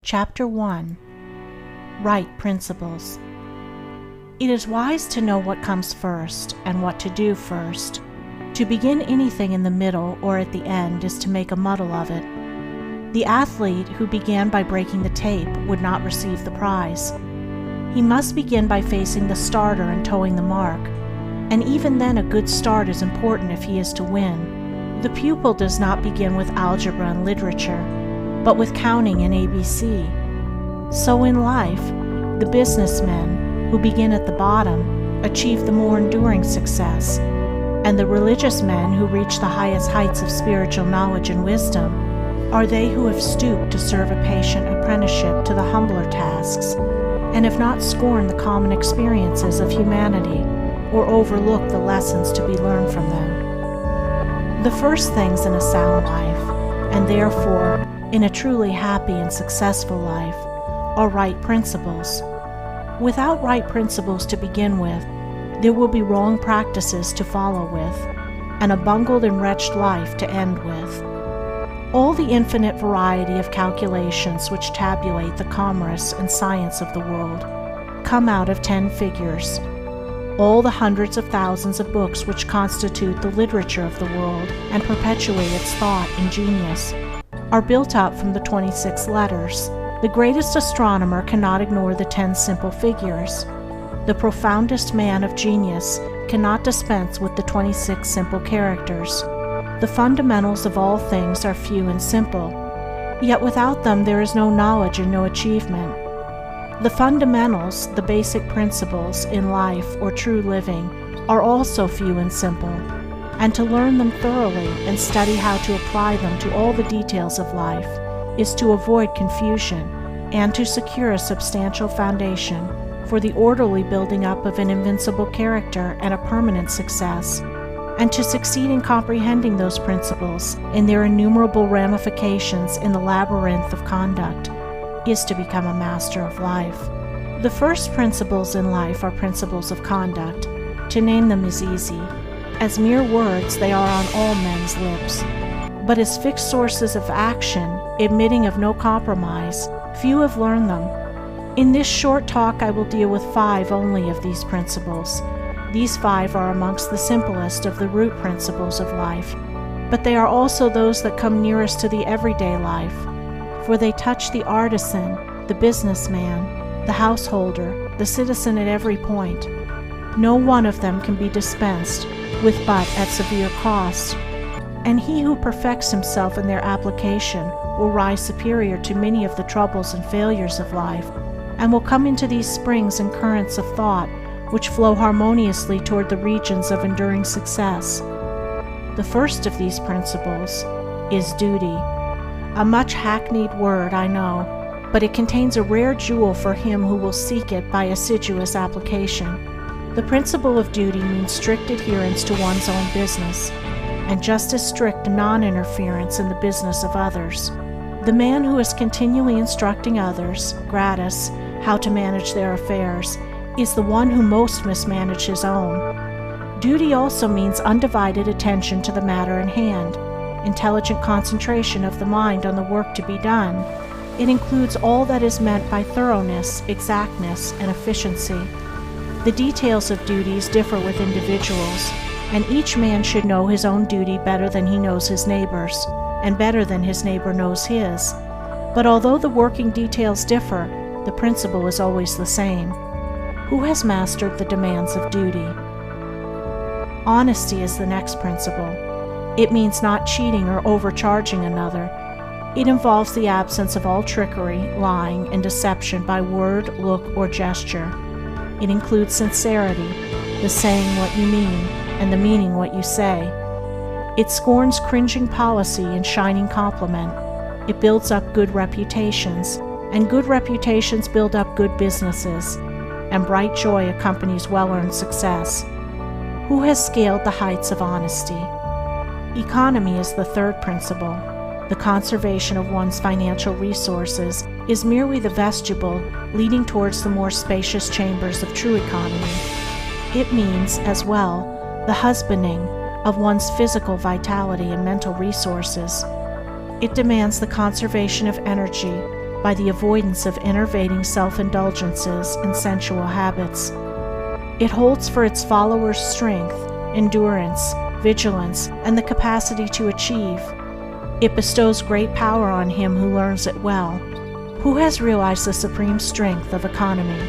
Chapter 1. Right Principles. It is wise to know what comes first and what to do first. To begin anything in the middle or at the end is to make a muddle of it. The athlete who began by breaking the tape would not receive the prize. He must begin by facing the starter and toeing the mark, and even then a good start is important if he is to win. The pupil does not begin with algebra and literature, but with counting and ABC. So in life, the businessmen who begin at the bottom achieve the more enduring success, and the religious men who reach the highest heights of spiritual knowledge and wisdom are they who have stooped to serve a patient apprenticeship to the humbler tasks, and have not scorned the common experiences of humanity or overlooked the lessons to be learned from them. The first things in a sound life, and therefore in a truly happy and successful life, are right principles. Without right principles to begin with, there will be wrong practices to follow with, and a bungled and wretched life to end with. All the infinite variety of calculations which tabulate the commerce and science of the world come out of 10 figures. All the hundreds of thousands of books which constitute the literature of the world and perpetuate its thought and genius are built up from the 26 letters. The greatest astronomer cannot ignore the 10 simple figures. The profoundest man of genius cannot dispense with the 26 simple characters. The fundamentals of all things are few and simple, yet without them there is no knowledge and no achievement. The fundamentals, the basic principles in life or true living, are also few and simple, and to learn them thoroughly and study how to apply them to all the details of life is to avoid confusion and to secure a substantial foundation for the orderly building up of an invincible character and a permanent success, and to succeed in comprehending those principles in their innumerable ramifications in the labyrinth of conduct is to become a master of life. The first principles in life are principles of conduct. To name them is easy. As mere words, they are on all men's lips. But as fixed sources of action, admitting of no compromise, few have learned them. In this short talk, I will deal with 5 only of these principles. These 5 are amongst the simplest of the root principles of life, but they are also those that come nearest to the everyday life, for they touch the artisan, the businessman, the householder, the citizen at every point. No one of them can be dispensed with but at severe cost, and he who perfects himself in their application will rise superior to many of the troubles and failures of life, and will come into these springs and currents of thought which flow harmoniously toward the regions of enduring success. The first of these principles is duty. A much hackneyed word, I know, but it contains a rare jewel for him who will seek it by assiduous application. The principle of duty means strict adherence to one's own business, and just as strict non-interference in the business of others. The man who is continually instructing others, gratis, how to manage their affairs, is the one who most mismanages his own. Duty also means undivided attention to the matter in hand, intelligent concentration of the mind on the work to be done. It includes all that is meant by thoroughness, exactness, and efficiency. The details of duties differ with individuals, and each man should know his own duty better than he knows his neighbor's, and better than his neighbor knows his. But although the working details differ, the principle is always the same. Who has mastered the demands of duty? Honesty is the next principle. It means not cheating or overcharging another. It involves the absence of all trickery, lying, and deception by word, look, or gesture. It includes sincerity, the saying what you mean, and the meaning what you say. It scorns cringing policy and shining compliment. It builds up good reputations, and good reputations build up good businesses, and bright joy accompanies well-earned success. Who has scaled the heights of honesty? Economy is the third principle. The conservation of one's financial resources is merely the vestibule leading towards the more spacious chambers of true economy. It means, as well, the husbanding of one's physical vitality and mental resources. It demands the conservation of energy by the avoidance of enervating self-indulgences and sensual habits. It holds for its followers strength, endurance, vigilance, and the capacity to achieve. It bestows great power on him who learns it well. Who has realized the supreme strength of economy?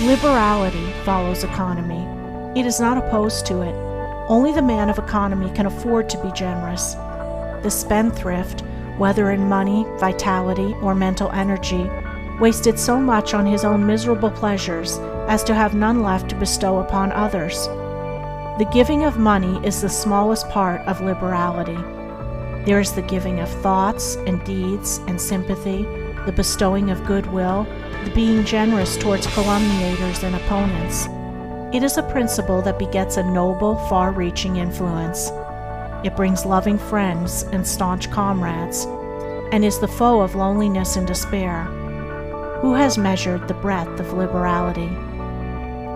Liberality follows economy. It is not opposed to it. Only the man of economy can afford to be generous. The spendthrift, whether in money, vitality, or mental energy, wasted so much on his own miserable pleasures as to have none left to bestow upon others. The giving of money is the smallest part of liberality. There is the giving of thoughts and deeds and sympathy, the bestowing of goodwill, the being generous towards calumniators and opponents. It is a principle that begets a noble, far-reaching influence. It brings loving friends and staunch comrades, and is the foe of loneliness and despair. Who has measured the breadth of liberality?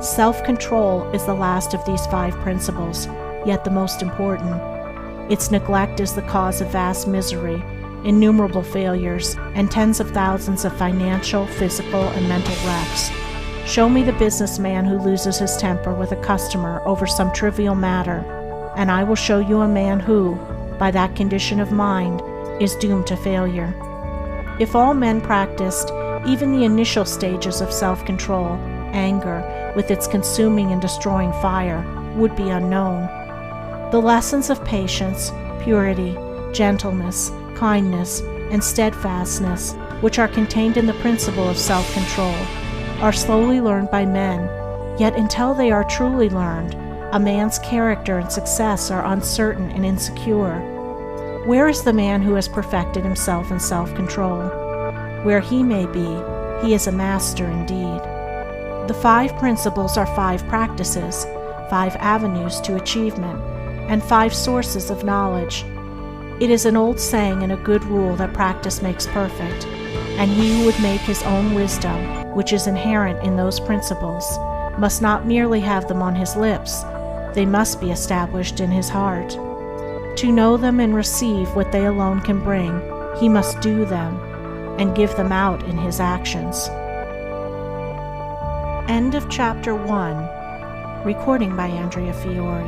Self-control is the last of these 5 principles, yet the most important. Its neglect is the cause of vast misery, innumerable failures, and tens of thousands of financial, physical, and mental wrecks. Show me the businessman who loses his temper with a customer over some trivial matter, and I will show you a man who, by that condition of mind, is doomed to failure. If all men practiced even the initial stages of self-control, anger, with its consuming and destroying fire, would be unknown. The lessons of patience, purity, gentleness, kindness, and steadfastness, which are contained in the principle of self-control, are slowly learned by men, yet until they are truly learned, a man's character and success are uncertain and insecure. Where is the man who has perfected himself in self-control? Where he may be, he is a master indeed. The 5 principles are 5 practices, 5 avenues to achievement, and 5 sources of knowledge. It is an old saying and a good rule that practice makes perfect, and he who would make his own wisdom, which is inherent in those principles, must not merely have them on his lips, they must be established in his heart. To know them and receive what they alone can bring, he must do them, and give them out in his actions. End of Chapter 1. Recording by Andrea Fiore.